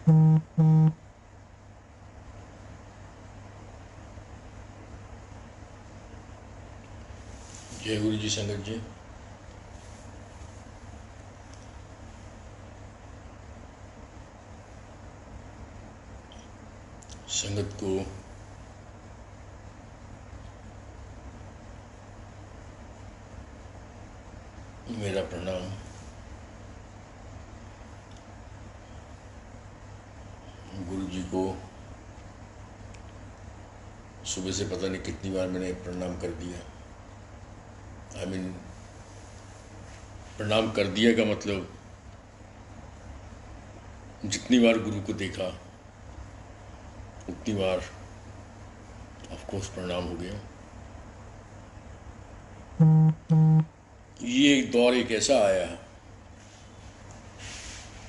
जय गुरु जी। संगत जी, संगत को मेरा प्रणाम। गुरु जी को सुबह से पता नहीं कितनी बार मैंने प्रणाम कर दिया। प्रणाम कर दिया का मतलब जितनी बार गुरु को देखा उतनी बार ऑफ कोर्स प्रणाम हो गया। ये एक दौर एक ऐसा आया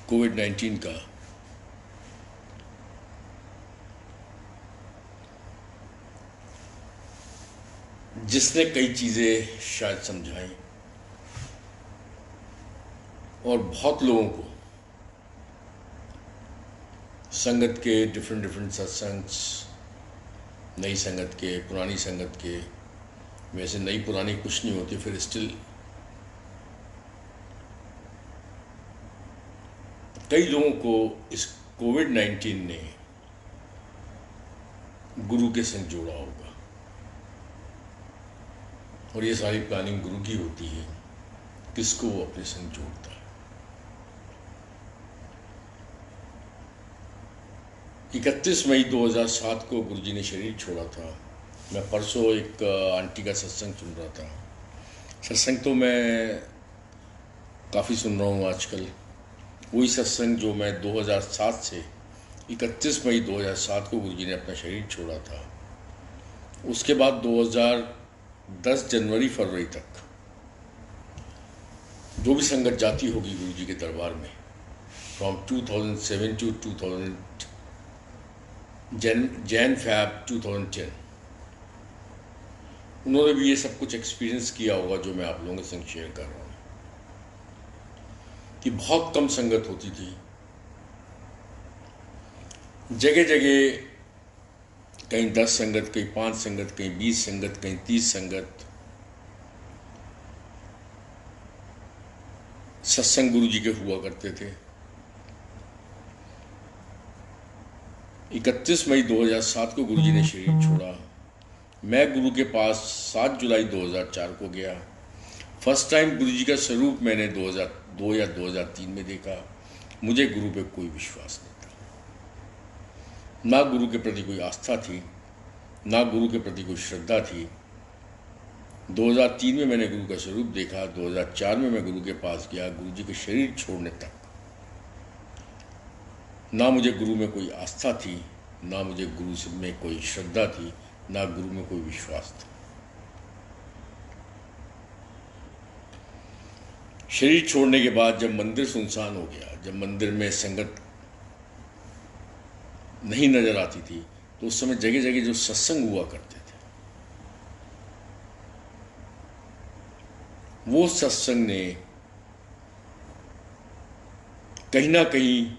कोविड-19 का, जिसने कई चीज़ें शायद समझाई और बहुत लोगों को संगत के डिफरेंट सत्संग, नई संगत के, पुरानी संगत के, वैसे नई पुरानी कुछ नहीं होती, फिर स्टिल कई लोगों को इस कोविड-19 ने गुरु के संग जोड़ा होगा। और ये सारी प्लानिंग गुरु की होती है, किसको वो अपने संग जोड़ता है। 31 मई 2007 को गुरु जी ने शरीर छोड़ा था। मैं परसों एक आंटी का सत्संग सुन रहा था। सत्संग तो मैं काफ़ी सुन रहा हूँ आजकल। वही सत्संग जो मैं 2007 से 31 मई 2007 को गुरु जी ने अपना शरीर छोड़ा था। उसके बाद 2010 जनवरी फरवरी तक जो भी संगत जाती होगी गुरु जी के दरबार में, फ्रॉम 2007 टू 2000 जैन फैब 2010, उन्होंने भी ये सब कुछ एक्सपीरियंस किया होगा जो मैं आप लोगों के संग शेयर कर रहा हूँ। कि बहुत कम संगत होती थी, जगह जगह कहीं 10 संगत, कहीं 5 संगत, कहीं 20 संगत, कहीं 30 संगत। सत्संग गुरु जी के हुआ करते थे। 31 मई 2007 को गुरु जी ने शरीर छोड़ा। मैं गुरु के पास 7 जुलाई 2004 को गया। फर्स्ट टाइम गुरु जी का स्वरूप मैंने 2002 या 2003 में देखा। मुझे गुरु पे कोई विश्वास नहीं था, ना गुरु के प्रति कोई आस्था थी, ना गुरु के प्रति कोई श्रद्धा थी। 2003 में मैंने गुरु का स्वरूप देखा। 2004 में मैं गुरु के पास गया। गुरु जी के शरीर छोड़ने तक ना मुझे गुरु में कोई आस्था थी, ना मुझे गुरु में कोई श्रद्धा थी, ना गुरु में कोई विश्वास था। शरीर छोड़ने के बाद जब मंदिर सुनसान हो गया, जब मंदिर में संगत नहीं नजर आती थी, तो उस समय जगह जगह जो सत्संग हुआ करते थे, वो सत्संग ने कहीं ना कहीं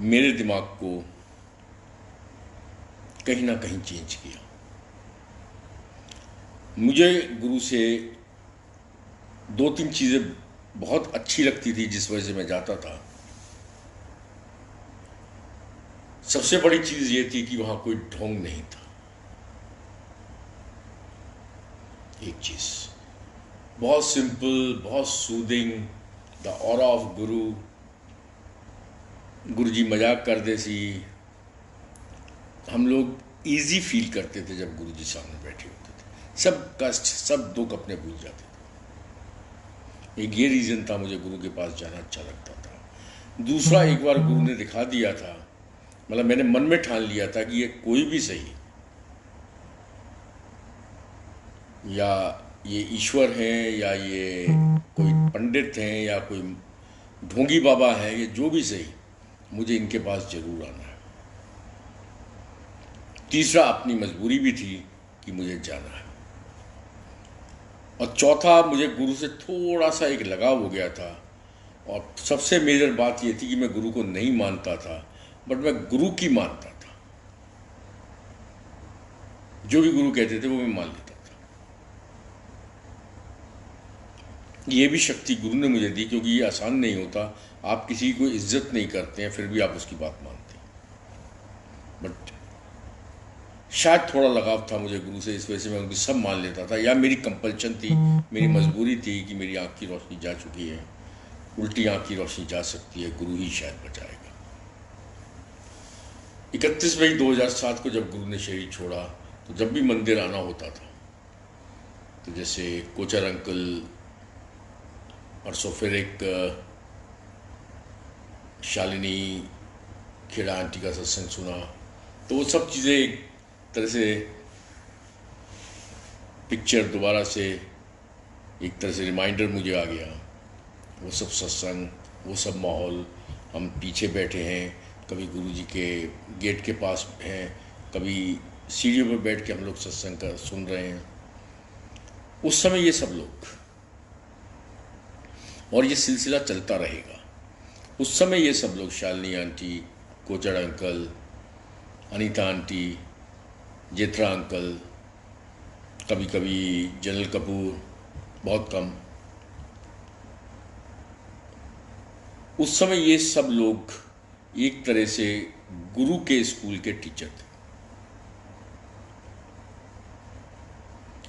मेरे दिमाग को कहीं ना कहीं चेंज किया। मुझे गुरु से 2-3 चीज़ें बहुत अच्छी लगती थी जिस वजह से मैं जाता था। सबसे बड़ी चीज़ ये थी कि वहाँ कोई ढोंग नहीं था। एक चीज़ बहुत सिंपल, बहुत सूदिंग, द ऑरा ऑफ गुरु। गुरु जी मजाक करते सी, हम लोग इजी फील करते थे जब गुरु जी सामने बैठे होते थे। सब कष्ट, सब दुख अपने भूल जाते थे। एक ये रीज़न था मुझे गुरु के पास जाना अच्छा लगता था। दूसरा, एक बार गुरु ने दिखा दिया था, मतलब मैंने मन में ठान लिया था कि ये कोई भी सही, या ये ईश्वर हैं, या ये कोई पंडित हैं, या कोई ढोंगी बाबा हैं, ये जो भी सही, मुझे इनके पास जरूर आना है। तीसरा, अपनी मजबूरी भी थी कि मुझे जाना है। और चौथा, मुझे गुरु से थोड़ा सा एक लगाव हो गया था और सबसे मेजर बात ये थी कि मैं गुरु को नहीं मानता था, बट मैं गुरु की मानता था। जो भी गुरु कहते थे वो मैं मान लेता था। ये भी शक्ति गुरु ने मुझे दी, क्योंकि ये आसान नहीं होता। आप किसी को इज्जत नहीं करते हैं, फिर भी आप उसकी बात मानते हैं। बट शायद थोड़ा लगाव था मुझे गुरु से, इस वजह से मैं उनकी सब मान लेता था, या मेरी कंपल्शन थी, मेरी मजबूरी थी कि मेरी आँख की रोशनी जा चुकी है, उल्टी आँख की रोशनी जा सकती है, गुरु ही शायद बचाएगा। 31 मई 2007 को जब गुरु ने शरीर छोड़ा, तो जब भी मंदिर आना होता था, तो जैसे कोचर अंकल, परसों फिर एक शालिनी खेड़ा आंटी का सत्संग सुना, तो वो सब चीज़ें एक तरह से पिक्चर दोबारा से, एक तरह से रिमाइंडर मुझे आ गया। वो सब सत्संग, वो सब माहौल, हम पीछे बैठे हैं, कभी गुरुजी के गेट के पास हैं, कभी सीढ़ियों पर बैठ के हम लोग सत्संग का सुन रहे हैं। उस समय ये सब लोग, और ये सिलसिला चलता रहेगा। उस समय ये सब लोग, Shalini aunty, Kochar uncle, Anita aunty, Jetra uncle, कभी कभी जनरल कपूर, बहुत कम, उस समय ये सब लोग एक तरह से गुरु के स्कूल के टीचर थे,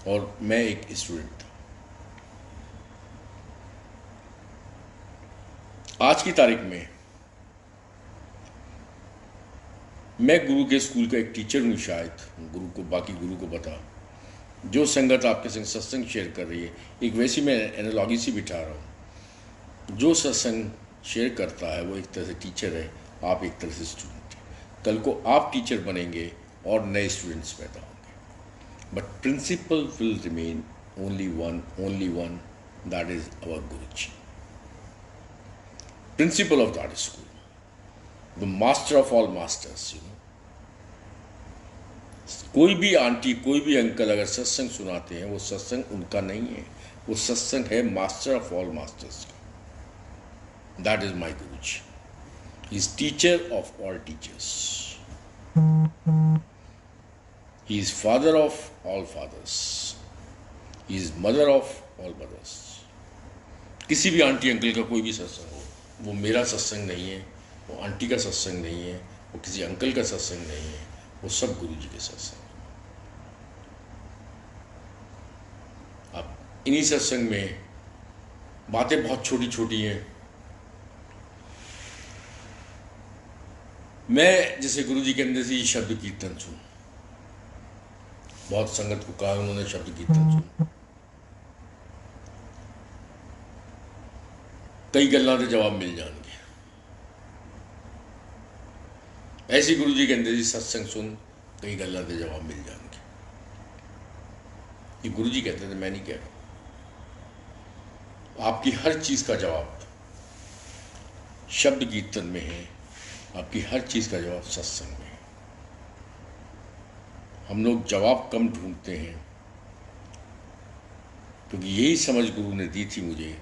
और मैं एक स्टूडेंट था। आज की तारीख में मैं गुरु के स्कूल का एक टीचर हूँ। शायद गुरु को, बाकी गुरु को पता, जो संगत आपके संग सत्संग शेयर कर रही है, एक वैसी मैं एनालॉजी सी बिठा रहा हूँ। जो सत्संग शेयर करता है वो एक तरह से टीचर है, आप एक तरह से स्टूडेंट हैं। कल को आप टीचर बनेंगे और नए स्टूडेंट्स पैदा होंगे, but principal will remain only one, that is our Guruji, principal of that school, the master of all masters. कोई भी आंटी, कोई भी अंकल अगर सत्संग सुनाते हैं, वो सत्संग उनका नहीं है, वो सत्संग है मास्टर ऑफ ऑल मास्टर्स का। That is my Guruji, he is teacher of all teachers, he is father of all fathers, he is mother of all mothers. किसी भी आंटी अंकल का कोई भी सत्संग हो, वो मेरा सत्संग नहीं है, वो आंटी का सत्संग नहीं है, वो किसी अंकल का सत्संग नहीं है, वो सब गुरुजी के सत्संग। अब इन्हीं सत्संग में बातें बहुत छोटी छोटी हैं। मैं जैसे गुरुजी के अंदर से ये शब्द कीर्तन सुन, बहुत संगत को कहा उन्होंने शब्द कीर्तन सुन, कई गल्लां के जवाब मिल जाएंगे। ऐसी गुरुजी के अंदर से सत्संग सुन, कई गल्लां के जवाब मिल जाएंगे। ये गुरुजी कहते थे, मैं नहीं कह रहा। आपकी हर चीज का जवाब शब्द कीर्तन में है, आपकी हर चीज का जवाब सत्संग में है। हम लोग जवाब कम ढूंढते हैं, क्योंकि यही समझ गुरु ने दी थी मुझे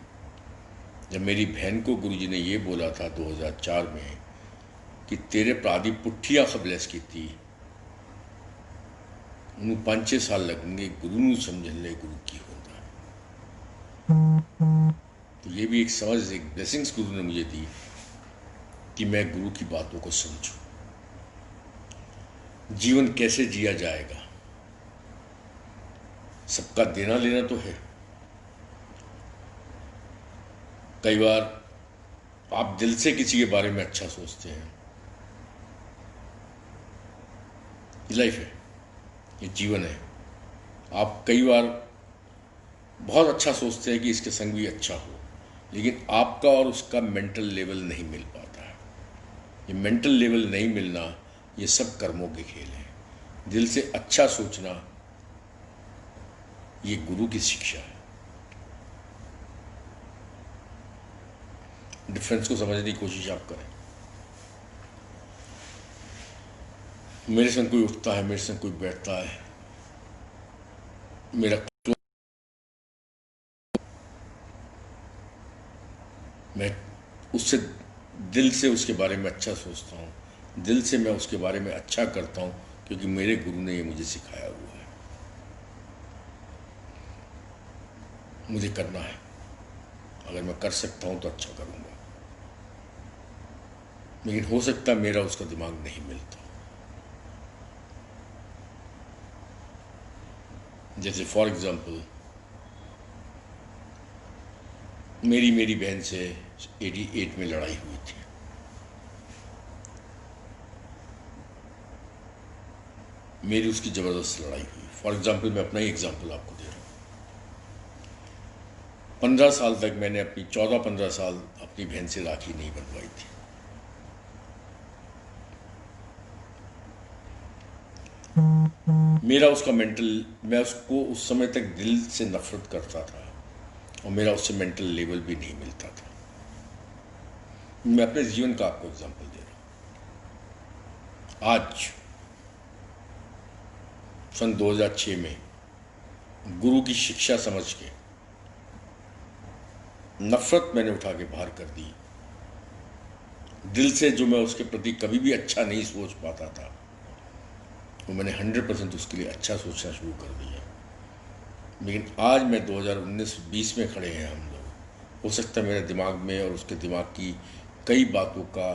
जब मेरी बहन को गुरुजी ने ये बोला था 2004 में कि तेरे प्रादी पुठिया खबलैस की थी, उन्होंने 5-6 साल लगेंगे गुरु नू समझने ले गुरु की होता है। तो ये भी एक समझ, एक ब्लेसिंग्स गुरु ने मुझे दी कि मैं गुरु की बातों को समझूं। जीवन कैसे जिया जाएगा, सबका देना लेना तो है। कई बार आप दिल से किसी के बारे में अच्छा सोचते हैं, ये लाइफ है, ये जीवन है। आप कई बार बहुत अच्छा सोचते हैं कि इसके संग भी अच्छा हो, लेकिन आपका और उसका मेंटल लेवल नहीं मिल पाता है। ये मेंटल लेवल नहीं मिलना, ये सब कर्मों के खेल है। दिल से अच्छा सोचना, ये गुरु की शिक्षा है। डिफरेंस को समझने की कोशिश आप करें। मेरे संग कोई उठता है, मेरे संग कोई बैठता है, मेरा मैं उससे दिल से उसके बारे में अच्छा सोचता हूँ, दिल से मैं उसके बारे में अच्छा करता हूँ, क्योंकि मेरे गुरु ने ये मुझे सिखाया हुआ है, मुझे करना है। अगर मैं कर सकता हूँ तो अच्छा करूँगा, लेकिन हो सकता मेरा उसका दिमाग नहीं मिलता। जैसे फॉर एग्जांपल मेरी बहन से 88 में लड़ाई हुई थी। मेरी उसकी ज़बरदस्त लड़ाई हुई। फॉर एग्जांपल मैं अपना ही एग्जांपल आपको दे रहा हूँ। 15 साल तक मैंने अपनी 14-15 साल अपनी बहन से राखी नहीं बनवाई थी। मेरा उसका मेंटल, मैं उसको उस समय तक दिल से नफरत करता था और मेरा उससे मेंटल लेवल भी नहीं मिलता था। मैं अपने जीवन का आपको एग्जांपल दे रहा हूँ। आज सन 2006 में गुरु की शिक्षा समझ के नफरत मैंने उठा के बाहर कर दी। दिल से जो मैं उसके प्रति कभी भी अच्छा नहीं सोच पाता था, वो मैंने 100% उसके लिए अच्छा सोचना शुरू कर दिया। लेकिन आज मैं 2019-20 में खड़े हैं हम लोग, हो सकता है मेरे दिमाग में और उसके दिमाग की कई बातों का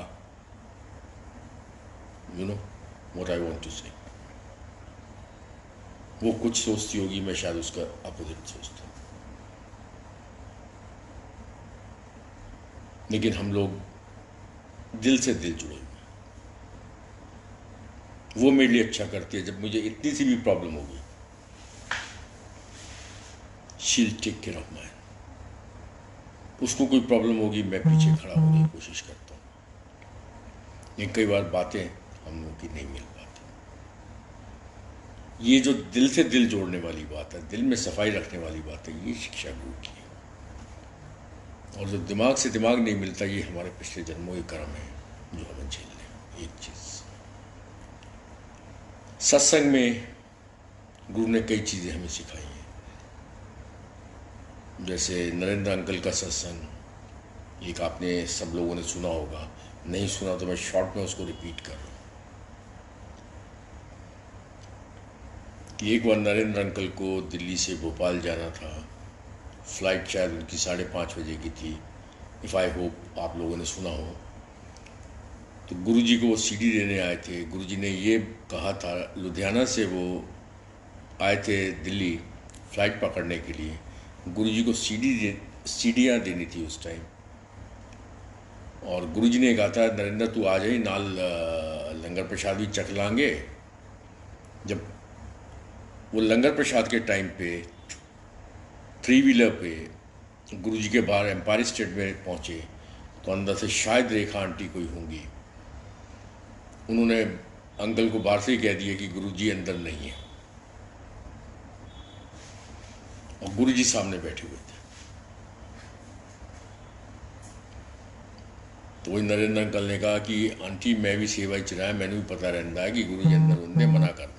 व्हाट आई वांट टू से, वो कुछ सोचती होगी, मैं शायद उसका अपोजिट सोचता हूँ। लेकिन हम लोग दिल से दिल जुड़े हुए। वो मेरे लिए अच्छा करती है। जब मुझे इतनी सी भी प्रॉब्लम होगी, शील टेक केयर ऑफ माइन। उसको कोई प्रॉब्लम होगी, मैं पीछे खड़ा होने की कोशिश करता हूँ। लेकिन कई बार बातें हम लोग की नहीं मिल पाती। ये जो दिल से दिल जोड़ने वाली बात है, दिल में सफाई रखने वाली बात है, ये शिक्षा गुरु की है। और जो दिमाग से दिमाग नहीं मिलता, ये हमारे पिछले जन्मों के कर्म है जो हमें झेल रहे। एक चीज, सत्संग में गुरु ने कई चीजें हमें सिखाई हैं। जैसे नरेंद्र अंकल का सत्संग, एक आपने सब लोगों ने सुना होगा, नहीं सुना तो मैं शॉर्ट में उसको रिपीट कर रहा हूँ कि एक बार नरेंद्र अंकल को दिल्ली से भोपाल जाना था। फ्लाइट शायद उनकी 5:30 बजे की थी, इफ़ आई होप आप लोगों ने सुना हो। तो गुरुजी को वो सीडी देने आए थे। गुरुजी ने ये कहा था, लुधियाना से वो आए थे दिल्ली फ्लाइट पकड़ने के लिए। गुरुजी को सीढ़ियाँ देनी थी उस टाइम, और गुरुजी ने कहा था, नरेंद्र तू आ जाए, नाल लंगर प्रसाद भी चख लांगे। जब वो लंगर प्रसाद के टाइम पे 3 व्हीलर पे गुरुजी के बाहर एम्पायर स्टेट में पहुँचे, तो अंदर से शायद रेखा आंटी कोई होंगी। उन्होंने अंकल को बाहर से ही कह दिया कि गुरुजी अंदर नहीं है, और गुरुजी सामने बैठे हुए थे। तो वही नरेंद्र अंकल ने कहा कि आंटी मैं भी सेवा चलाया, मैंने भी पता रहता है कि गुरुजी अंदर होंगे, मना कर देते।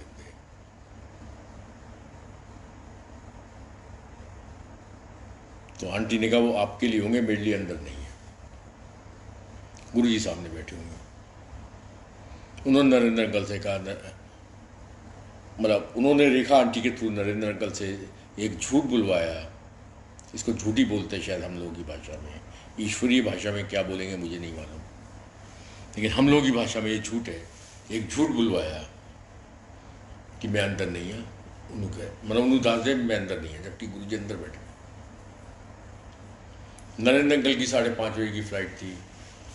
तो आंटी ने कहा वो आपके लिए होंगे, मेरे लिए अंदर नहीं है। गुरुजी सामने बैठे होंगे। उन्होंने नरेंद्र अंकल से कहा, मतलब उन्होंने रेखा आंटी के थ्रू नरेंद्र अंकल से एक झूठ बुलवाया। इसको झूठी बोलते हैं शायद हम लोगों की भाषा में, ईश्वरीय भाषा में क्या बोलेंगे मुझे नहीं मालूम, लेकिन हम लोगों की भाषा में ये झूठ है। एक झूठ बुलवाया कि मैं अंदर नहीं है, उन्होंने दास दे मैं अंदर नहीं है, जबकि गुरुजी अंदर बैठे। नरेंद्र अंकल की 5:30 बजे की फ़्लाइट थी।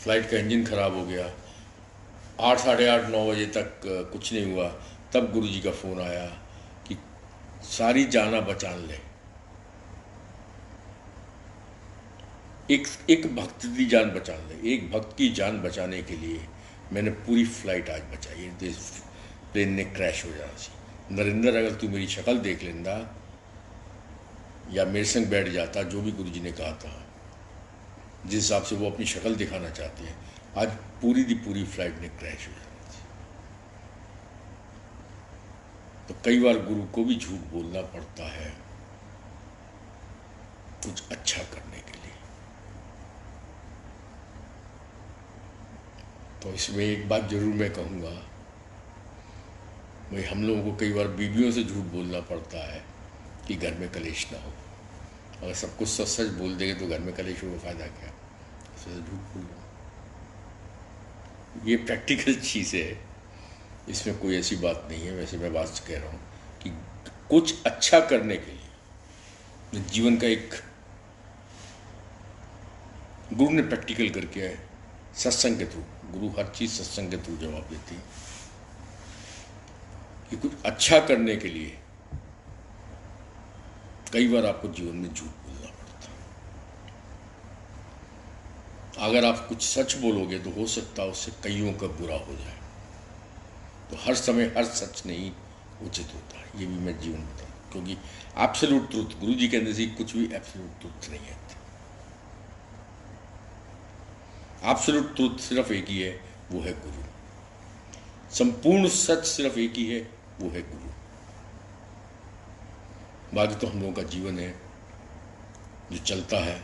फ़्लाइट का इंजन ख़राब हो गया। 8, साढ़े 8, 9 बजे तक कुछ नहीं हुआ। तब गुरुजी का फ़ोन आया कि सारी जाना बचान ले। एक भक्त की जान बचान ले। एक भक्त की जान बचाने के लिए मैंने पूरी फ़्लाइट आज बचाई। प्लेन ने क्रैश हो जाना सी। नरेंद्र अगर तू मेरी शक्ल देख लेंदा या मेरे संग बैठ जाता, जो भी गुरुजी ने कहा था, जिस हिसाब से वो अपनी शक्ल दिखाना चाहते हैं, आज पूरी की पूरी फ्लाइट ने क्रैश हो जाना थी। तो कई बार गुरु को भी झूठ बोलना पड़ता है कुछ अच्छा करने के लिए। तो इसमें एक बात जरूर मैं कहूँगा, भाई हम लोगों को कई बार बीवियों से झूठ बोलना पड़ता है कि घर में कलेश ना हो। अगर सब कुछ सच सच बोल देंगे तो घर में कलेश हो, फ़ायदा क्या? इससे झूठ बोल दो। ये प्रैक्टिकल चीज़ है, इसमें कोई ऐसी बात नहीं है। वैसे मैं बात कह रहा हूँ कि कुछ अच्छा करने के लिए जीवन का एक गुरु ने प्रैक्टिकल करके है, सत्संग के थ्रू। गुरु हर चीज़ सत्संग के थ्रू जवाब देती है कि कुछ अच्छा करने के लिए कई बार आपको जीवन में झूठ बोलना पड़ता है। अगर आप कुछ सच बोलोगे तो हो सकता है उससे कईयों का बुरा हो जाए। तो हर समय हर सच नहीं उचित होता है, ये भी मैं जीवन बताऊँ, क्योंकि एब्सोल्यूट ट्रूथ, गुरु जी कहने से कुछ भी एब्सोल्यूट ट्रूथ नहीं है। एब्सोल्यूट ट्रूथ सिर्फ एक ही है, वो है गुरु। संपूर्ण सच सिर्फ एक ही है, वो है गुरु। बाकी तो हम लोगों का जीवन है जो चलता है।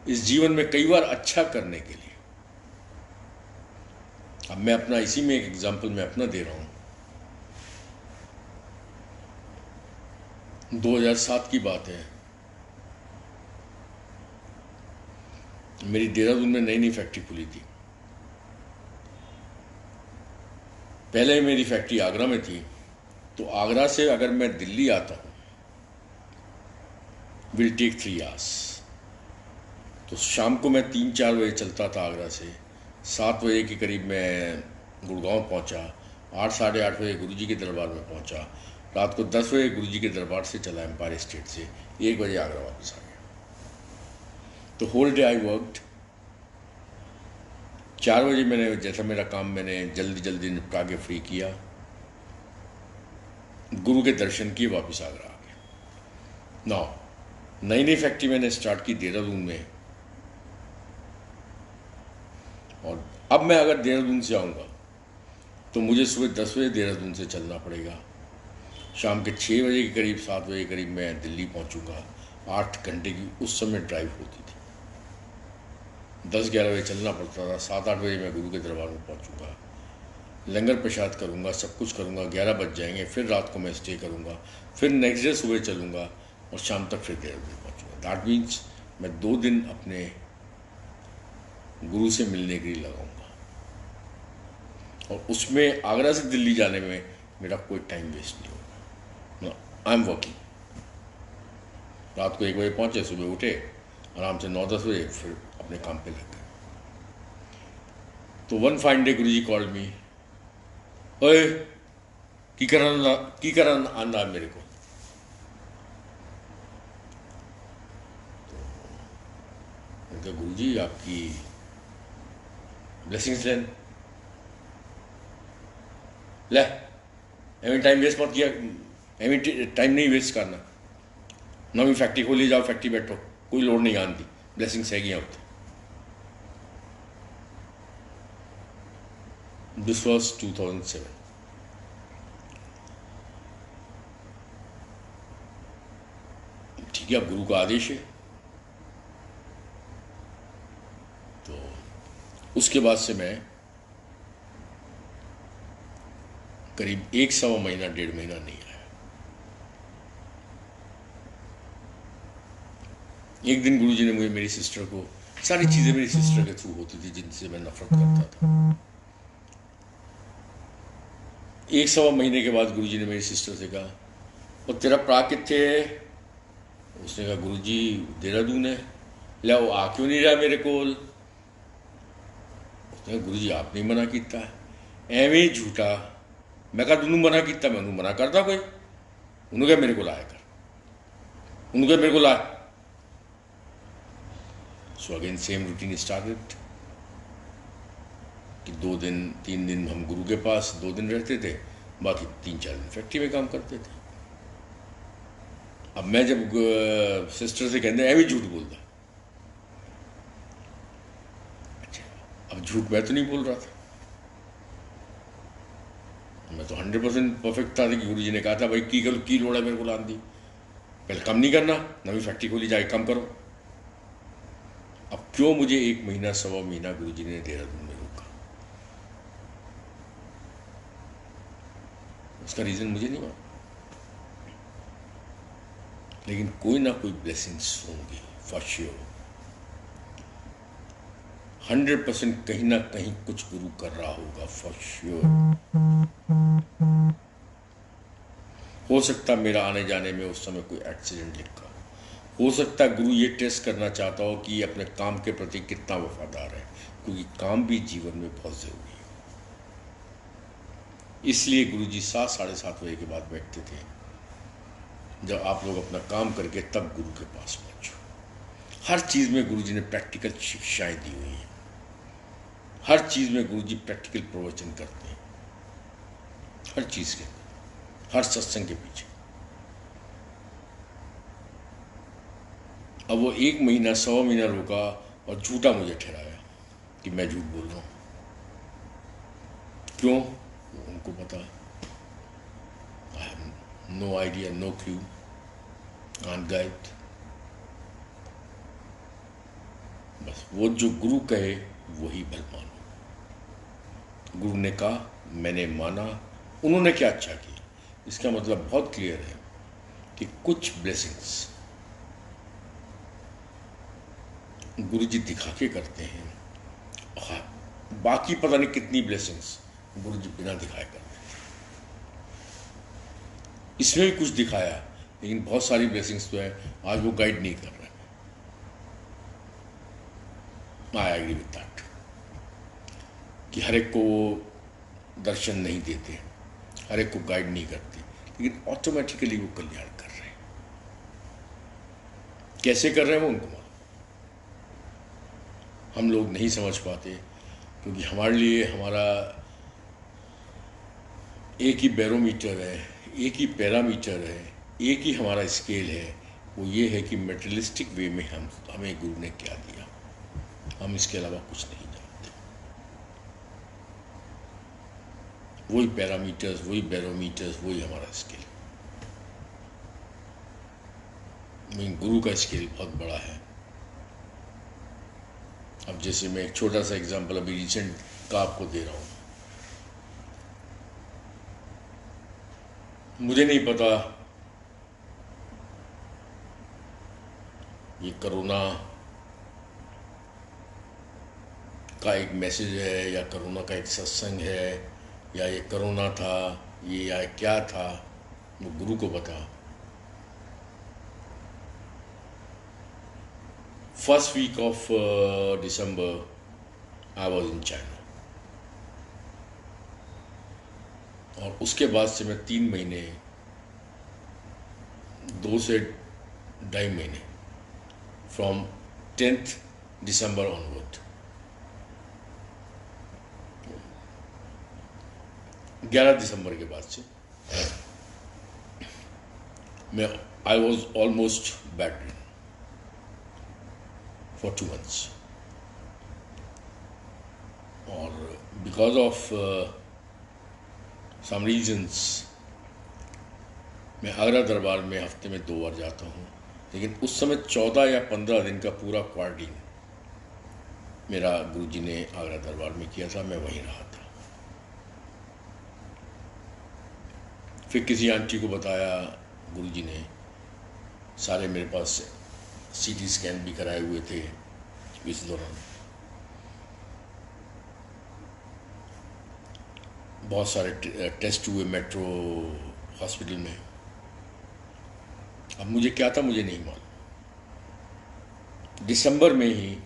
इस जीवन में कई बार अच्छा करने के लिए, अब मैं अपना इसी में एक एग्जांपल मैं अपना दे रहा हूं। 2007 की बात है, मेरी देहरादून में नई नई फैक्ट्री खुली थी। पहले मेरी फैक्ट्री आगरा में थी, तो आगरा से अगर मैं दिल्ली आता हूँ विल टेक 3 आवर्स। तो शाम को मैं 3-4 बजे चलता था आगरा से, 7 बजे के करीब मैं गुड़गांव पहुँचा, 8 साढ़े 8 बजे गुरुजी के दरबार में पहुँचा, रात को 10 बजे गुरुजी के दरबार से चला एम्पायर स्टेट से, 1 बजे आगरा वापस आ गया। तो होल डे आई वर्कड। 4 बजे मैंने जैसा मेरा काम मैंने जल्दी जल्दी निपटा के फ्री किया, गुरु के दर्शन किए, वापस आगरा आ गया। नई नई फैक्ट्री मैंने स्टार्ट की देहरादून में, और अब मैं अगर देहरादून से आऊँगा तो मुझे सुबह 10 बजे देहरादून से चलना पड़ेगा, शाम के 6 बजे के करीब 7 बजे के करीब मैं दिल्ली पहुँचूँगा। 8 घंटे की उस समय ड्राइव होती थी। 10-11 बजे चलना पड़ता था, 7-8 बजे मैं गुरु के दरबार में पहुँचूँगा, लंगर प्रसाद करूँगा, सब कुछ करूँगा, 11 बज जाएंगे, फिर रात को मैं स्टे करूँगा, फिर नेक्स्ट डे सुबह चलूँगा और शाम तक फिर देहरादून पहुँचूँगा। दैट मीन्स मैं 2 दिन अपने गुरु से मिलने के लिए लगाऊँगा, और उसमें आगरा से दिल्ली जाने में मेरा कोई टाइम वेस्ट नहीं होगा। I am working. रात को 1 बजे पहुँचे, सुबह उठे, आराम से 9-10 बजे फिर अपने काम पे लग गए। तो वन फाइन डे गुरुजी कॉल्ड मी, ओए की करन आंदा मेरे को। तो उनका गुरुजी आपकी ब्लेसिंग्स ले, एवं टाइम वेस्ट मत किया, एवं टाइम नहीं वेस्ट करना, नवी फैक्ट्री खोली, जाओ फैक्ट्री बैठो, कोई लोड नहीं आती, ब्लेसिंग्स है गया होते। This was 2007। ठीक है, अब गुरु का आदेश है। तो उसके बाद से मैं करीब 1-1.25 महीना 1.5 महीना नहीं आया। एक दिन गुरुजी ने मुझे, मेरी सिस्टर को, सारी चीज़ें मेरी सिस्टर के थ्रू होती थी जिनसे मैं नफरत करता था। 1-1.25 महीने के बाद गुरुजी ने मेरी सिस्टर से कहा, और तेरा भरा कित्थे है? उसने कहा गुरुजी देहरादून है। ले वो आ क्यों नहीं रहा मेरे कोल? उसने कहा गुरुजी आपने मना किया। एवं झूठा। मैं कहा तूने मना किया? मैं मना करता कोई? उन्होंने कहा मेरे को लाया कर, उन्होंने कहा मेरे को लाया। So again same routine started कि 2 दिन 3 दिन हम गुरु के पास 2 दिन रहते थे, बाकी 3-4 दिन फैक्ट्री में काम करते थे। अब मैं जब सिस्टर से कहते हैं भी झूठ बोलता, अच्छा अब झूठ मैं तो नहीं बोल रहा था, मैं तो 100% परफेक्ट था कि गुरुजी ने कहा था भाई की करो, की लोड़ा मेरे को लान दी, पहले कम नहीं करना, नवी फैक्ट्री खोली, जाके कम करो। अब क्यों मुझे 1 महीना 1.25 महीना गुरुजी ने देहरादून में रोका? उसका रीज़न मुझे नहीं मालूम, लेकिन कोई ना कोई ब्लेसिंग्स होंगी फॉर श्योर। 100% कहीं ना कहीं कुछ गुरु कर रहा होगा फॉर श्योर। हो सकता मेरा आने जाने में उस समय कोई एक्सीडेंट लिखा, हो सकता गुरु ये टेस्ट करना चाहता हो कि अपने काम के प्रति कितना वफादार है, क्योंकि काम भी जीवन में बहुत ज़रूरी है। इसलिए गुरुजी 7 साढ़े 7 बजे के बाद बैठते थे, जब आप लोग अपना काम करके तब गुरु के पास पहुंचो। हर चीज़ में गुरुजी ने प्रैक्टिकल शिक्षाएं दी हुई हैं, हर चीज़ में गुरुजी प्रैक्टिकल प्रवचन करते हैं, हर चीज़ के, हर सत्संग के पीछे। अब वो 1 महीना 100 महीना रुका और झूठा मुझे ठहराया कि मैं झूठ बोल रहा हूँ। क्यों? उनको पता, I have no idea, no clue, unguided. बस वो जो गुरु कहे वही भल मानो। गुरु ने कहा, मैंने माना, उन्होंने क्या अच्छा किया। इसका मतलब बहुत क्लियर है कि कुछ ब्लेसिंग्स गुरु जी दिखा के करते हैं, बाकी पता नहीं कितनी ब्लेसिंग्स गुरु जी बिना दिखाए करते थे। इसमें भी कुछ दिखाया, लेकिन बहुत सारी ब्लेसिंग्स तो है आज वो गाइड नहीं कर रहे। आई एग्री विद दैट कि हर एक को वो दर्शन नहीं देते, हर एक को गाइड नहीं करते, लेकिन ऑटोमेटिकली वो कल्याण कर रहे हैं। कैसे कर रहे हैं वो उनको मालूम, हम लोग नहीं समझ पाते, क्योंकि हमारे लिए हमारा एक ही बैरोमीटर है, एक ही पैरामीटर है, एक ही हमारा स्केल है। वो ये है कि मेटेरियलिस्टिक वे में हमें गुरु ने क्या दिया, हम इसके अलावा कुछ नहीं जानते। वही पैरामीटर्स, वही बैरोमीटर्स, वही हमारा स्केल। लेकिन गुरु का स्केल बहुत बड़ा है। अब जैसे मैं एक छोटा सा एग्जांपल अभी रिसेंट का आपको दे रहा हूँ। मुझे नहीं पता ये कोरोना का एक मैसेज है या कोरोना का एक सत्संग है या ये कोरोना था, ये या क्या था, वो गुरु को पता। First week of December I was in China, और उसके बाद से मैं 3 महीने, 2 से 2.5 महीने, फ्रॉम 10th दिसंबर ऑनवर्ड, 11 दिसंबर के बाद से मैं I was almost bed for 2 months। और बिकॉज ऑफ सम रीजन्स मैं आगरा दरबार में हफ्ते में 2 बार जाता हूँ, लेकिन उस समय 14 या 15 दिन का पूरा क्वारंटीन मेरा गुरुजी ने आगरा दरबार में किया था, मैं वहीं रहा था। फिर किसी आंटी को बताया, गुरुजी ने सारे मेरे पास CT स्कैन भी कराए हुए थे इस दौरान, बहुत सारे टेस्ट हुए मेट्रो हॉस्पिटल में। अब मुझे क्या था मुझे नहीं मालूम। दिसंबर में ही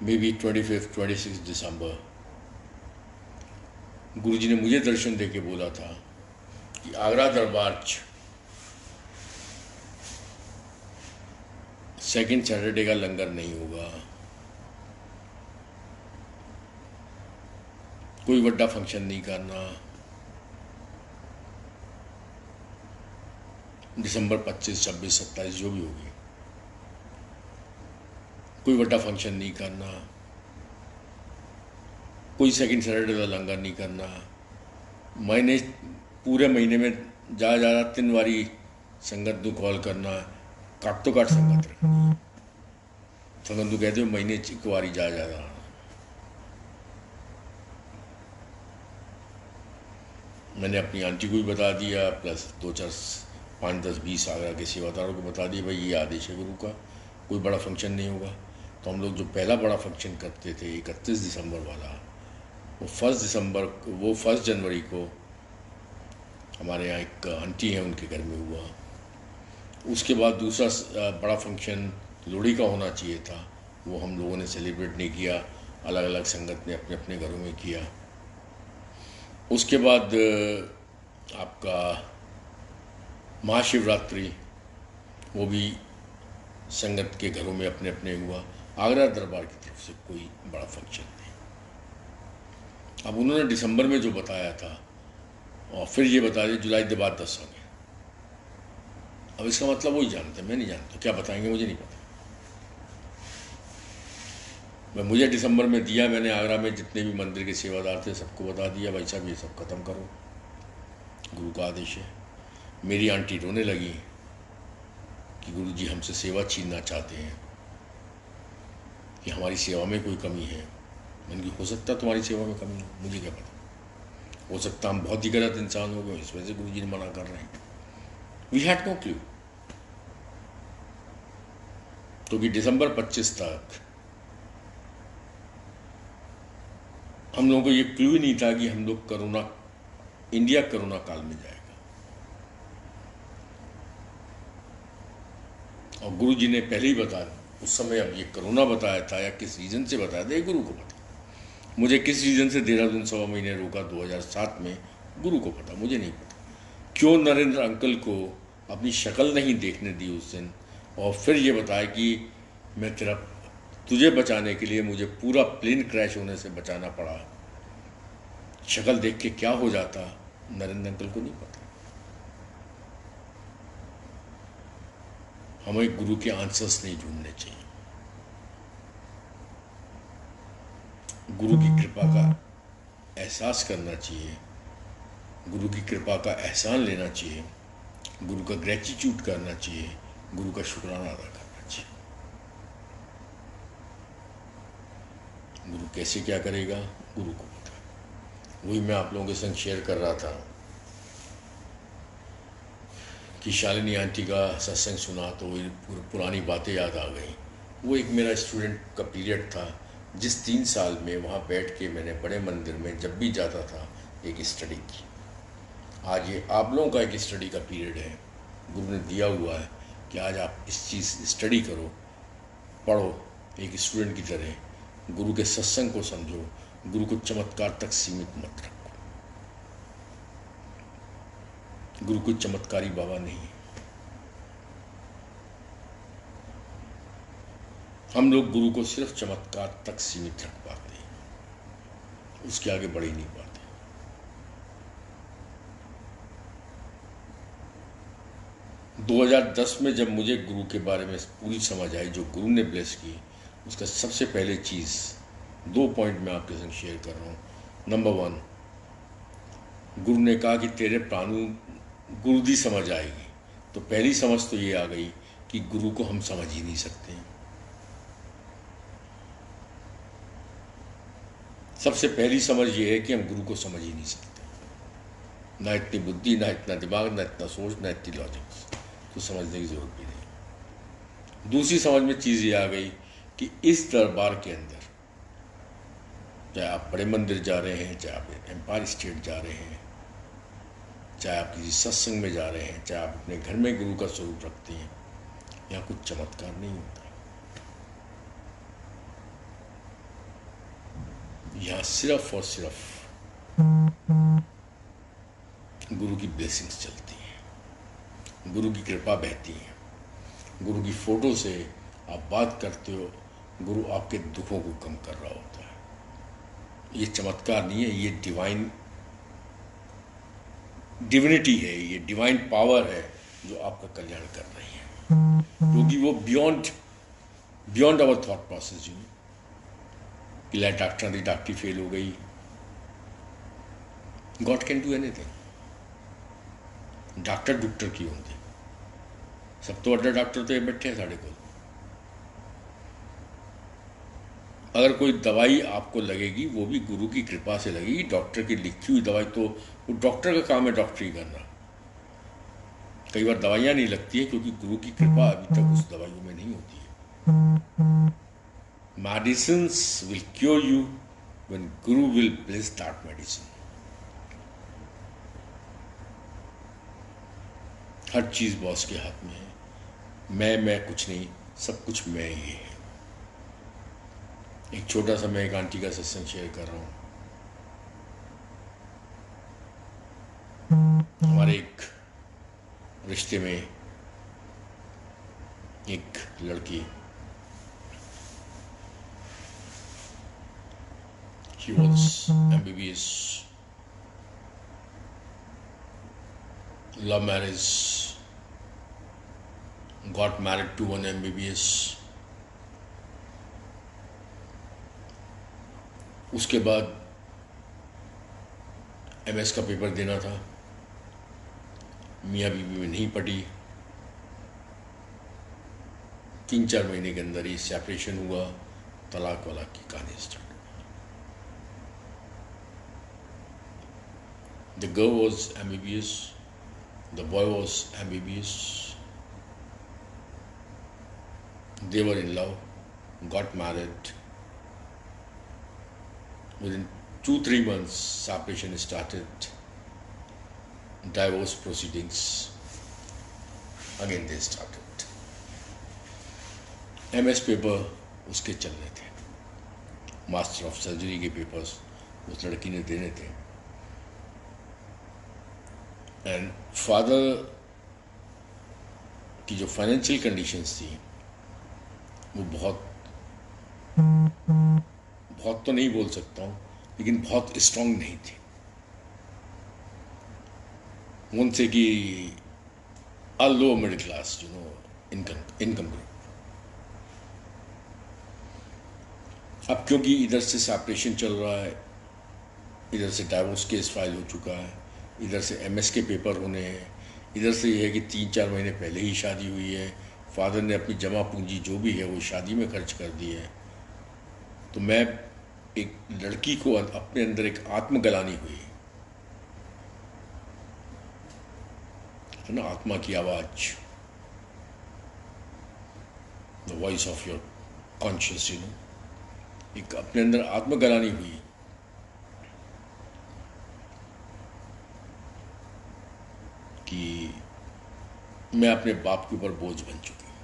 मे बी 25-26 दिसंबर गुरुजी ने मुझे दर्शन देके बोला था कि आगरा दरबार सेकेंड सैटरडे का लंगर नहीं होगा, कोई बड़ा फंक्शन नहीं करना। दिसंबर 25, 26, 27 जो भी होगी, कोई बड़ा फंक्शन नहीं करना, कोई सेकंड सैटरडे का लंगर नहीं करना। महीने, पूरे महीने में ज़्यादा 3 बारी संगत को कॉल करना, काट तो काट संगत रखनी। संगत को कहते हो महीने 1 बारी जा। मैंने अपनी आंटी को भी बता दिया, प्लस 2 4 5 10 20 आगरा के सेवादारों को बता दिया, भाई ये आदेश है गुरु का, कोई बड़ा फंक्शन नहीं होगा। तो हम लोग जो पहला बड़ा फंक्शन करते थे 31 दिसंबर वाला, वो 1 जनवरी को हमारे यहाँ एक आंटी है उनके घर में हुआ। उसके बाद दूसरा बड़ा फंक्शन लोहड़ी का होना चाहिए था, वो हम लोगों ने सेलिब्रेट नहीं किया, अलग अलग संगत ने अपने अपने घरों में किया। उसके बाद आपका महाशिवरात्रि, वो भी संगत के घरों में अपने अपने हुआ। आगरा दरबार की तरफ से कोई बड़ा फंक्शन नहीं। अब उन्होंने दिसंबर में जो बताया था और फिर ये बता दिया जुलाई के बाद 10 होंगे। अब इसका मतलब वही जानते हैं, मैं नहीं जानता, क्या बताएंगे मुझे नहीं पता। मुझे दिसंबर में दिया, मैंने आगरा में जितने भी मंदिर के सेवादार थे सबको बता दिया, भाई साहब ये सब खत्म करो, गुरु का आदेश है। मेरी आंटी रोने लगी कि गुरु जी हमसे सेवा छीनना चाहते हैं, कि हमारी सेवा में कोई कमी है। मैंने कहा हो सकता है तुम्हारी सेवा में कमी हो, मुझे क्या पता, हो सकता हम बहुत ही गलत इंसान हो गए, इस वजह से गुरु जी ने मना कर रहे हैं। We had no clue. क्योंकि दिसंबर 25 तक हम लोगों को ये क्लू ही नहीं था कि हम लोग इंडिया कोरोना काल में जाएगा। और गुरु जी ने पहले ही बताया उस समय, अब ये कोरोना बताया था या किस रीजन से बताया था ये गुरु को पता। मुझे किस रीजन से देहरादून 1.25 महीने रोका 2007 में, गुरु को पता, मुझे नहीं पता। क्यों नरेंद्र अंकल को अपनी शक्ल नहीं देखने दी उस दिन, और फिर ये बताया कि मैं तुझे बचाने के लिए मुझे पूरा प्लेन क्रैश होने से बचाना पड़ा। शक्ल देख के क्या हो जाता नरेंद्र अंकल को नहीं पता। हमें गुरु के आंसर्स नहीं ढूंढने चाहिए, गुरु की कृपा का एहसास करना चाहिए, गुरु की कृपा का एहसान लेना चाहिए, गुरु का ग्रेटिट्यूड करना चाहिए, गुरु का शुक्राना अदा करना चाहिए। गुरु कैसे क्या करेगा गुरु को पता। वही मैं आप लोगों के संग शेयर कर रहा था कि शालिनी आंटी का सत्संग सुना तो वही पुरानी बातें याद आ गई। वो एक मेरा स्टूडेंट का पीरियड था, जिस 3 साल में वहाँ बैठ के मैंने बड़े मंदिर में जब भी जाता था एक स्टडी की। आज ये आप लोगों का एक स्टडी का पीरियड है, गुरु ने दिया हुआ है कि आज आप इस चीज़ स्टडी करो, पढ़ो एक स्टूडेंट की तरह, गुरु के सत्संग को समझो, गुरु को चमत्कार तक सीमित मत रखो। गुरु कोई चमत्कारी बाबा नहीं है। हम लोग गुरु को सिर्फ चमत्कार तक सीमित रख पाते हैं, उसके आगे बढ़ ही नहीं पाते। – 2010 में जब मुझे गुरु के बारे में पूरी समझ आई, जो गुरु ने ब्लेस की, उसका सबसे पहले चीज़ 2 पॉइंट मैं आपके संग शेयर कर रहा हूँ। नंबर 1, गुरु ने कहा कि तेरे प्राणों गुरु दी समझ आएगी। तो पहली समझ तो ये आ गई कि गुरु को हम समझ ही नहीं सकते हैं। सबसे पहली समझ ये है कि हम गुरु को समझ ही नहीं सकते, ना इतनी बुद्धि, ना इतना दिमाग, ना इतना सोच, ना इतनी लॉजिक्स, तो समझने की जरूरत भी नहीं। दूसरी समझ में चीज़ ये आ गई कि इस दरबार के अंदर, चाहे आप बड़े मंदिर जा रहे हैं, चाहे आप एम्पायर स्टेट जा रहे हैं, चाहे आप किसी सत्संग में जा रहे हैं, चाहे आप अपने घर में गुरु का स्वरूप रखते हैं, यहाँ कुछ चमत्कार नहीं होता। यहाँ सिर्फ और सिर्फ गुरु की ब्लेसिंग्स चलती हैं, गुरु की कृपा बहती है। गुरु की फोटो से आप बात करते हो, गुरु आपके दुखों को कम कर रहा होता है। ये चमत्कार नहीं है, ये डिविनिटी है, ये डिवाइन पावर है जो आपका कल्याण कर रही है, क्योंकि वो बियॉन्ड आवर थॉट प्रोसेस। कि लाइक डॉक्टरी फेल हो गई, God can do anything. Doctor क्यों होंगे, सब तो बड़ा डॉक्टर तो ये बैठे हैं साढ़े को। अगर कोई दवाई आपको लगेगी वो भी गुरु की कृपा से लगेगी। डॉक्टर की लिखी हुई दवाई तो वो डॉक्टर का काम है डॉक्टरी करना। कई बार दवाइयाँ नहीं लगती है क्योंकि गुरु की कृपा अभी तक उस दवाइयों में नहीं होती है। Medicines will cure you when Guru will bless that medicine. हर चीज बॉस के हाथ में है। मैं कुछ नहीं, सब कुछ मैं ही है। एक छोटा सा मैं एक आंटी का सत्संग शेयर कर रहा हूँ। हमारे एक रिश्ते में एक लड़की, she was MBBS, love marriage, got married to one MBBS। उसके बाद MS का पेपर देना था, मियाँ बीवी में नहीं पटी। 3-4 महीने के अंदर ही सेपरेशन हुआ, तलाक वलाक की कहानी start. The girl was MBBS, the boy was MBBS. They were in love, got married. Within 2-3 months, separation started. Divorce proceedings. Again they started. MS paper उसके चलने थे, मास्टर ऑफ सर्जरी के पेपर्स उस लड़की ने देने थे। एंड फादर की जो फाइनेंशियल कंडीशंस थी वो बहुत तो नहीं बोल सकता हूँ, लेकिन बहुत स्ट्रांग नहीं थी। उनसे कि अ low middle class income group. अब क्योंकि इधर से सेपरेशन चल रहा है, इधर से डाइवोर्स केस फाइल हो चुका है, इधर से MS के पेपर होने हैं, इधर से ये है कि 3-4 महीने पहले ही शादी हुई है, फादर ने अपनी जमा पूंजी जो भी है वो शादी में खर्च कर दी है। तो मैं एक लड़की को अपने अंदर एक आत्मगलानी हुई है ना, आत्मा की आवाज, the voice of your conscious, एक अपने अंदर आत्मगलानी हुई कि मैं अपने बाप के ऊपर बोझ बन चुकी हूं।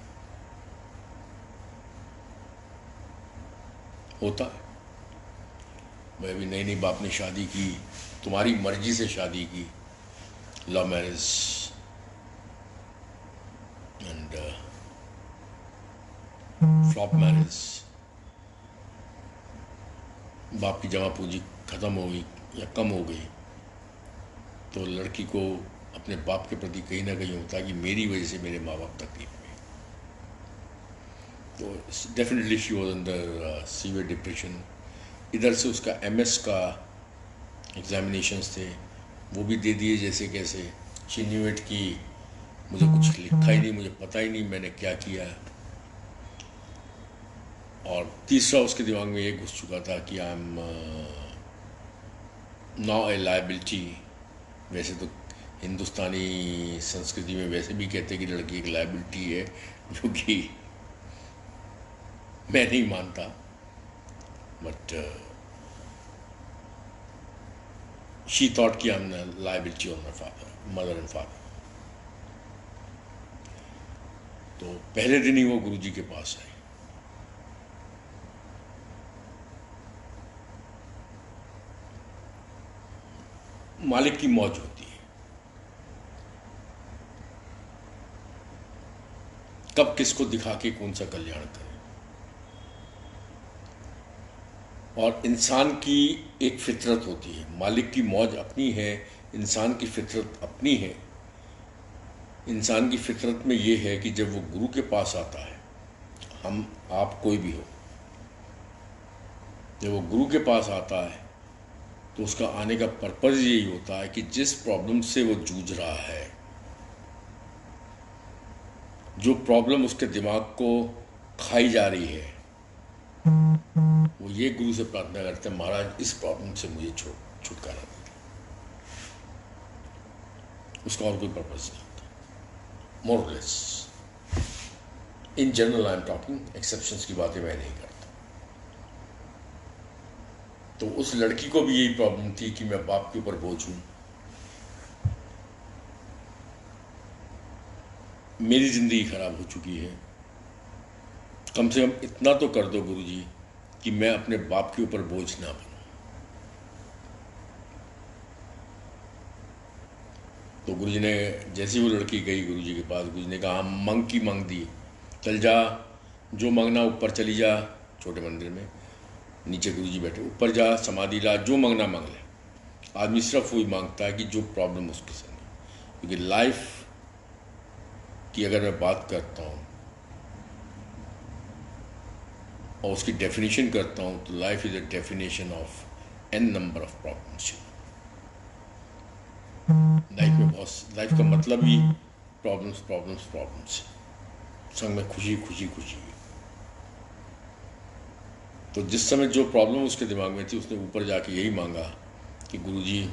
होता है, मैं भी नई बाप ने शादी की, तुम्हारी मर्जी से शादी की, love marriage and flop marriage. बाप की जमा पूंजी खत्म हो गई या कम हो गई तो लड़की को अपने बाप के प्रति कहीं ना कहीं होता है कि मेरी वजह से मेरे माँ बाप तकलीफ में। तो definitely she was under severe depression. इधर से उसका MS का एग्जामिनेशंस थे, वो भी दे दिए जैसे कैसे। शी न्यू इट कि मुझे कुछ लिखा ही नहीं, मुझे पता ही नहीं मैंने क्या किया। और तीसरा उसके दिमाग में ये घुस चुका था कि I am now A liability. वैसे तो हिंदुस्तानी संस्कृति में वैसे भी कहते हैं कि लड़की एक लायबिलिटी है, जो कि मैं नहीं मानता, बट शी थॉट कि I am liability on my father, mother and father. तो पहले दिन ही वो गुरुजी के पास आई। मालिक की मौज होती है, कब किसको दिखा के कौन सा कल्याण करे। और इंसान की एक फितरत होती है, मालिक की मौज अपनी है, इंसान की फितरत अपनी है। इंसान की फितरत में ये है कि जब वो गुरु के पास आता है, हम आप कोई भी हो, जब वो गुरु के पास आता है तो उसका आने का पर्पज़ यही होता है कि जिस प्रॉब्लम से वो जूझ रहा है, जो प्रॉब्लम उसके दिमाग को खाई जा रही है, वो ये गुरु से प्रार्थना करते हैं, महाराज इस प्रॉब्लम से मुझे छुटकारा दे दो। उसका और कोई पर्पज नहीं होता, मोरलेस। In general I am talking, exceptions की बातें मैं नहीं करता। तो उस लड़की को भी यही प्रॉब्लम थी कि मैं बाप के ऊपर बोझ हूं, मेरी जिंदगी खराब हो चुकी है, कम से कम इतना तो कर दो गुरुजी कि मैं अपने बाप के ऊपर बोझ ना बनूं। तो गुरुजी ने, जैसी वो लड़की गई गुरुजी के पास, गुरुजी ने कहा मंग की मांग दी, चल जा, जो मांगना ऊपर चली जा, छोटे मंदिर में नीचे गुरुजी बैठे, ऊपर जा, समाधि ला, जो मांगना मांग ले। आदमी सिर्फ वही मांगता है कि जो प्रॉब्लम उसके संग है। क्योंकि लाइफ की अगर मैं बात करता हूँ और उसकी डेफिनेशन करता हूँ, तो life is a definition of an number of problems. Life का मतलब ही प्रॉब्लम्स प्रॉब्लम्स प्रॉब्लम्स, संग में खुशी खुशी खुशी। तो जिस समय जो प्रॉब्लम उसके दिमाग में थी, उसने ऊपर जाके यही मांगा कि गुरुजी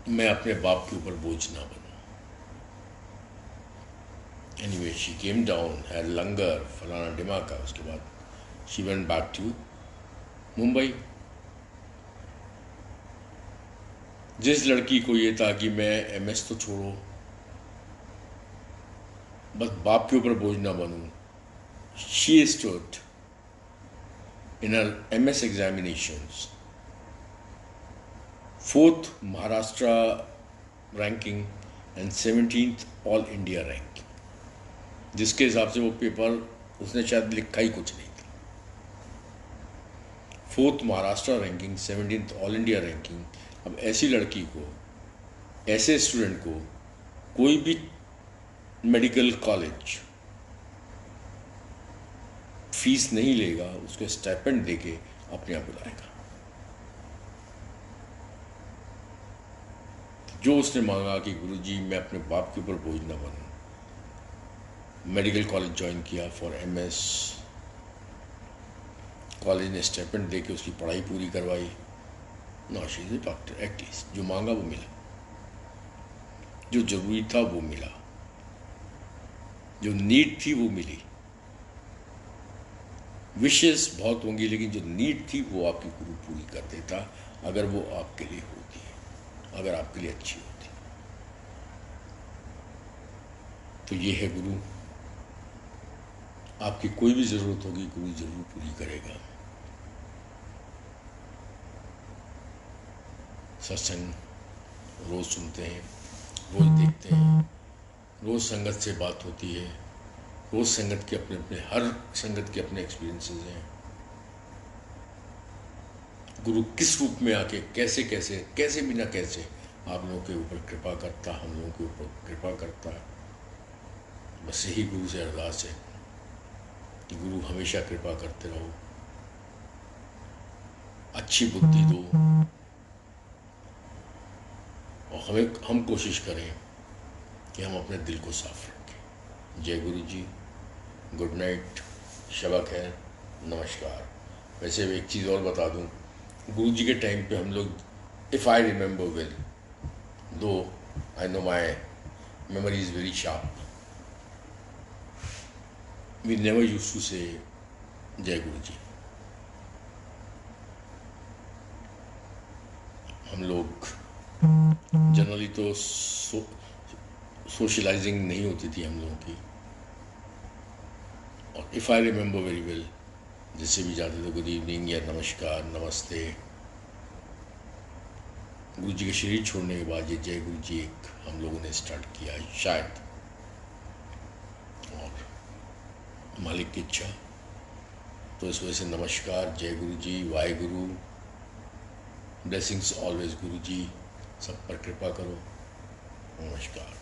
मैं अपने बाप के ऊपर बोझ ना बनूं। Anyway she came down, had langar, फलाना डिमाका। उसके बाद she went back to Mumbai. जिस लड़की को ये था कि मैं एमएस तो छोड़ो, बस बाप के ऊपर बोझ ना बनूं, she stood in her MS examinations 4th Maharashtra ranking and 17th All India ranking, जिसके हिसाब से वो पेपर उसने शायद लिखा ही कुछ नहीं था। 4th Maharashtra ranking, 17th all India ranking. अब ऐसी लड़की को, ऐसे स्टूडेंट को कोई भी मेडिकल कॉलेज फीस नहीं लेगा, उसको स्टाइपेंड देके अपने आप बुलाएगा। जो उसने मांगा कि गुरुजी मैं अपने बाप के ऊपर बोझ ना बनूं, मेडिकल कॉलेज ज्वाइन किया फॉर एमएस। कॉलेज ने स्टाइपेंड देके उसकी पढ़ाई पूरी करवाई। No she is a doctor at least. जो मांगा वो मिला, जो जरूरी था वो मिला, जो नीड थी वो मिली। विशेष बहुत होंगी, लेकिन जो नीड थी वो आपकी गुरु पूरी कर देता, अगर वो आपके लिए होती है, अगर आपके लिए अच्छी होती। तो ये है गुरु। आपकी कोई भी जरूरत होगी, गुरु जरूर पूरी करेगा। सत्संग रोज सुनते हैं, रोज देखते हैं, रोज संगत से बात होती है, रोज संगत के अपने अपने, हर संगत के अपने एक्सपीरियंसेस हैं। गुरु किस रूप में आके कैसे कैसे कैसे बिना कैसे आप लोगों के ऊपर कृपा करता, हम लोगों के ऊपर कृपा करता है। बस यही गुरु से अरदास है कि गुरु हमेशा कृपा करते रहो, अच्छी बुद्धि दो, और हम कोशिश करें कि हम अपने दिल को साफ रखें। जय गुरु जी, गुड नाइट, शबा खैर, नमस्कार। वैसे एक चीज़ और बता दूं, गुरु जी के टाइम पे हम लोग, if I remember well, though I know my memory is very sharp, we never used to say जय गुरु जी। हम लोग जनरली तो सोशलाइजिंग नहीं होती थी हम लोगों की, और if I remember very well, जिससे भी जाते थे गुड इवनिंग या नमस्कार, नमस्ते। गुरु जी के शरीर छोड़ने के बाद ये जय गुरु जी एक हम लोगों ने स्टार्ट किया है शायद, और मालिक की इच्छा। तो इस वजह से नमस्कार, जय गुरु जी, वाहे गुरु, ब्लेसिंग्स ऑलवेज गुरु जी, सब पर कृपा करो। नमस्कार।